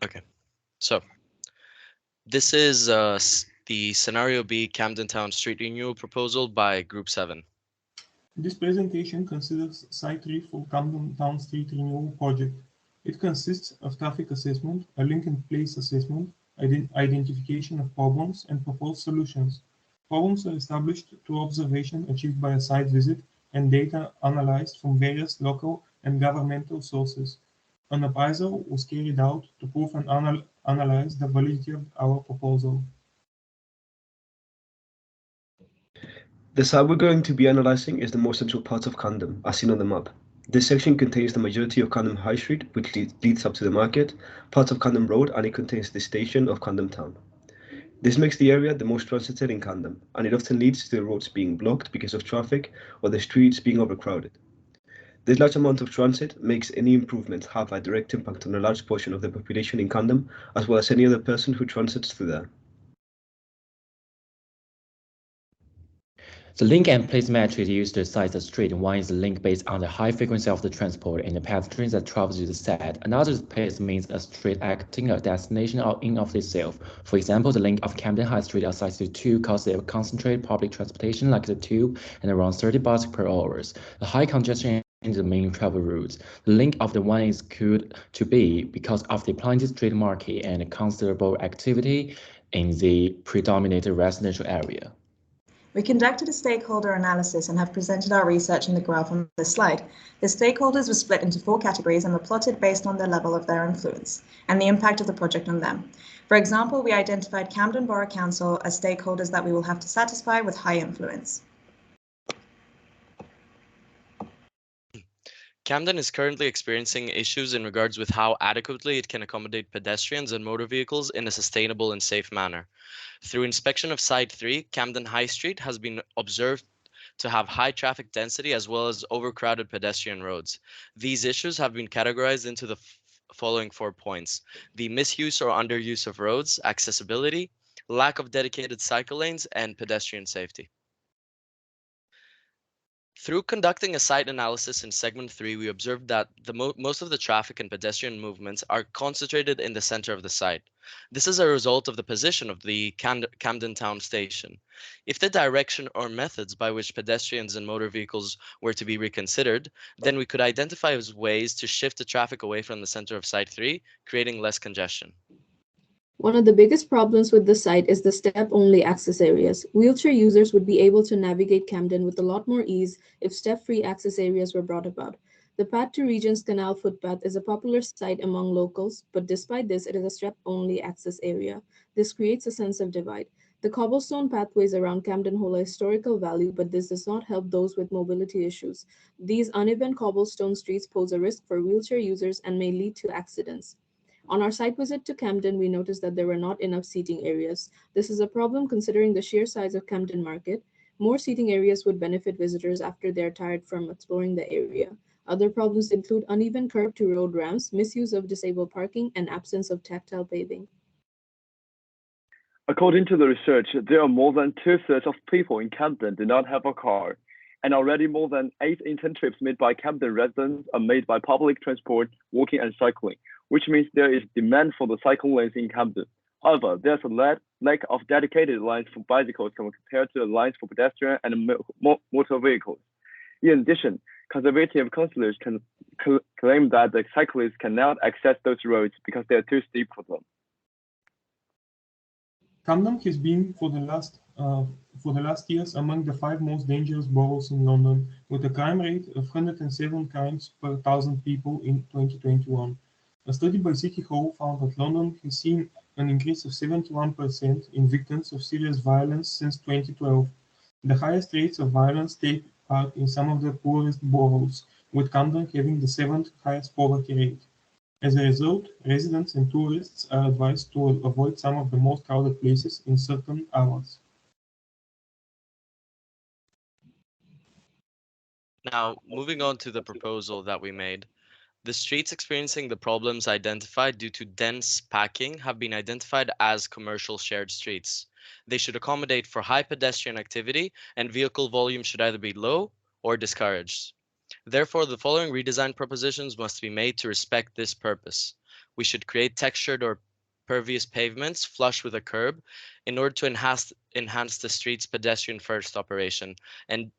Okay, so this is the Scenario B Camden Town Street Renewal Proposal by Group 7. This presentation considers Site 3 for Camden Town Street Renewal Project. It consists of traffic assessment, a link-in-place assessment, identification of problems, and proposed solutions. Problems are established through observation achieved by a site visit and data analyzed from various local and governmental sources. An appraisal was carried out to prove and analyze the validity of our proposal. The site we're going to be analysing is the most central part of Camden, as seen on the map. This section contains the majority of Camden High Street, which leads up to the market, part of Camden Road, and it contains the station of Camden Town. This makes the area the most transited in Camden, and it often leads to the roads being blocked because of traffic or the streets being overcrowded. This large amount of transit makes any improvement have a direct impact on a large portion of the population in Camden, as well as any other person who transits through there. The link and place metric used to size the street. One is the link based on the high frequency of the transport and the pedestrians that travel to the set. Another place means a street acting a destination or in of itself. For example, the link of Camden High Street assigns to two cause they concentrate public transportation like the tube and around 30 buses per hour. The high congestion in the main travel routes. The link of the one is could to be because of the plenty street market and considerable activity in the predominant residential area. We conducted a stakeholder analysis and have presented our research in the graph on this slide. The stakeholders were split into 4 categories and were plotted based on the level of their influence and the impact of the project on them. For example, we identified Camden Borough Council as stakeholders that we will have to satisfy with high influence. Camden is currently experiencing issues in regards with how adequately it can accommodate pedestrians and motor vehicles in a sustainable and safe manner. Through inspection of Site 3, Camden High Street has been observed to have high traffic density as well as overcrowded pedestrian roads. These issues have been categorized into the following 4 points: the misuse or underuse of roads, accessibility, lack of dedicated cycle lanes, and pedestrian safety. Through conducting a site analysis in segment 3, we observed that most of the traffic and pedestrian movements are concentrated in the center of the site. This is a result of the position of the Camden Town Station. If the direction or methods by which pedestrians and motor vehicles were to be reconsidered, then we could identify ways to shift the traffic away from the center of Site 3, creating less congestion. One of the biggest problems with the site is the step-only access areas. Wheelchair users would be able to navigate Camden with a lot more ease if step-free access areas were brought about. The path to Regent's Canal footpath is a popular site among locals, but despite this, it is a step-only access area. This creates a sense of divide. The cobblestone pathways around Camden hold a historical value, but this does not help those with mobility issues. These uneven cobblestone streets pose a risk for wheelchair users and may lead to accidents. On our site visit to Camden, we noticed that there were not enough seating areas. This is a problem considering the sheer size of Camden Market. More seating areas would benefit visitors after they are tired from exploring the area. Other problems include uneven curb to road ramps, misuse of disabled parking, and absence of tactile paving. According to the research, there are more than 2/3 of people in Camden do not have a car, and already more than 8 in 10 trips made by Camden residents are made by public transport, walking, and cycling, which means there is demand for the cycle lanes in Camden. However, there's a lack of dedicated lines for bicycles compared to the lines for pedestrian and motor vehicles. In addition, conservative councillors can claim that the cyclists cannot access those roads because they are too steep for them. Camden has been for the last years among the 5 most dangerous boroughs in London, with a crime rate of 107 crimes per 1,000 people in 2021. A study by City Hall found that London has seen an increase of 71% in victims of serious violence since 2012. The highest rates of violence take part in some of the poorest boroughs, with Camden having the 7th highest poverty rate. As a result, residents and tourists are advised to avoid some of the most crowded places in certain hours. Now, moving on to the proposal that we made. The streets experiencing the problems identified due to dense packing have been identified as commercial shared streets. They should accommodate for high pedestrian activity, and vehicle volume should either be low or discouraged. Therefore, the following redesign propositions must be made to respect this purpose. we should create textured or pervious pavements flush with a curb in order to enhance the street's pedestrian-first operation and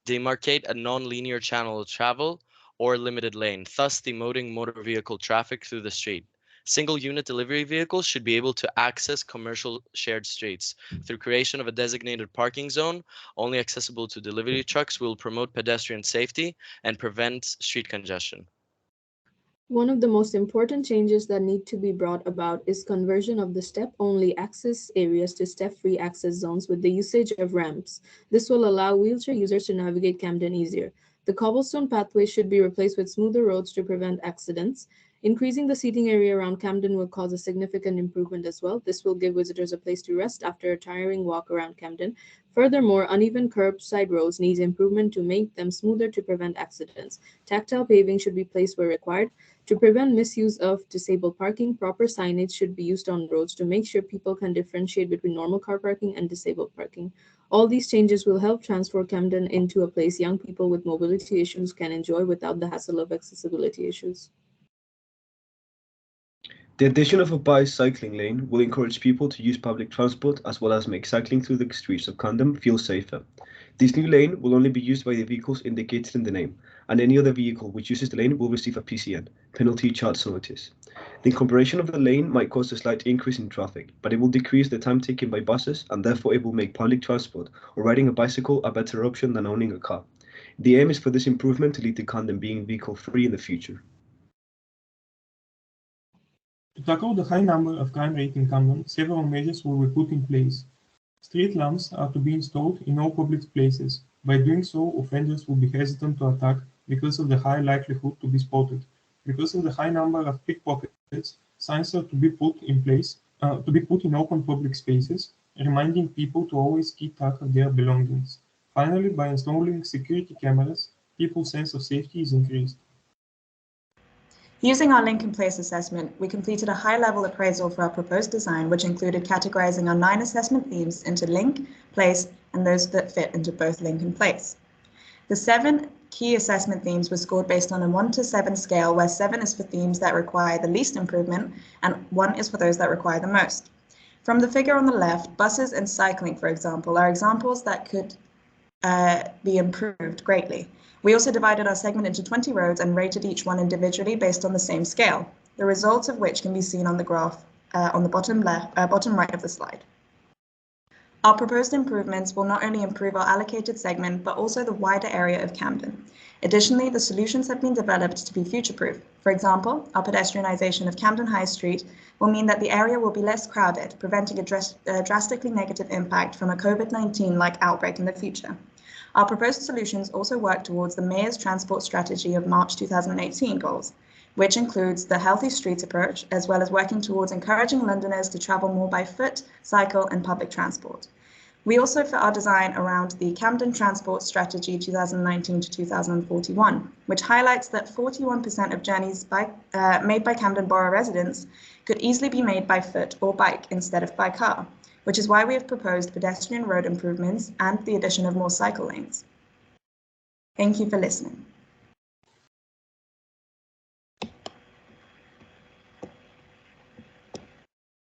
demarcate a non-linear channel of travel or limited lane, thus demoting motor vehicle traffic through the street. Single unit delivery vehicles should be able to access commercial shared streets. Through creation of a designated parking zone, only accessible to delivery trucks, will promote pedestrian safety and prevent street congestion. One of the most important changes that need to be brought about is conversion of the step-only access areas to step-free access zones with the usage of ramps. This will allow wheelchair users to navigate Camden easier. The cobblestone pathways should be replaced with smoother roads to prevent accidents. Increasing the seating area around Camden will cause a significant improvement as well. This will give visitors a place to rest after a tiring walk around Camden. Furthermore, uneven curbside roads need improvement to make them smoother to prevent accidents. Tactile paving should be placed where required. To prevent misuse of disabled parking, proper signage should be used on roads to make sure people can differentiate between normal car parking and disabled parking. All these changes will help transform Camden into a place young people with mobility issues can enjoy without the hassle of accessibility issues. The addition of a bicycling lane will encourage people to use public transport as well as make cycling through the streets of Camden feel safer. This new lane will only be used by the vehicles indicated in the name, and any other vehicle which uses the lane will receive a PCN, penalty charge notice. The incorporation of the lane might cause a slight increase in traffic, but it will decrease the time taken by buses, and therefore it will make public transport or riding a bicycle a better option than owning a car. The aim is for this improvement to lead to Camden being vehicle-free in the future. To tackle the high number of crime rate in Camden, several measures will be put in place. Street lamps are to be installed in all public places. By doing so, offenders will be hesitant to attack because of the high likelihood to be spotted. Because of the high number of pickpockets, signs are to be put in open public spaces, reminding people to always keep track of their belongings. Finally, by installing security cameras, people's sense of safety is increased. Using our link in place assessment, we completed a high-level appraisal for our proposed design, which included categorizing our 9 assessment themes into link, place, and those that fit into both link and place. The 7 key assessment themes were scored based on a 1 to 7 scale, where 7 is for themes that require the least improvement, and 1 is for those that require the most. From the figure on the left, buses and cycling, for example, are examples that could be improved greatly. We also divided our segment into 20 roads and rated each one individually based on the same scale, the results of which can be seen on the graph on the bottom right of the slide. Our proposed improvements will not only improve our allocated segment, but also the wider area of Camden. Additionally, the solutions have been developed to be future-proof. For example, our pedestrianisation of Camden High Street will mean that the area will be less crowded, preventing a drastically negative impact from a COVID-19-like outbreak in the future. Our proposed solutions also work towards the Mayor's Transport Strategy of March 2018 goals, which includes the Healthy Streets approach, as well as working towards encouraging Londoners to travel more by foot, cycle, and public transport. We also fit our design around the Camden Transport Strategy 2019 to 2041, which highlights that 41% of journeys made by Camden Borough residents could easily be made by foot or bike instead of by car, which is why we have proposed pedestrian road improvements and the addition of more cycle lanes. Thank you for listening.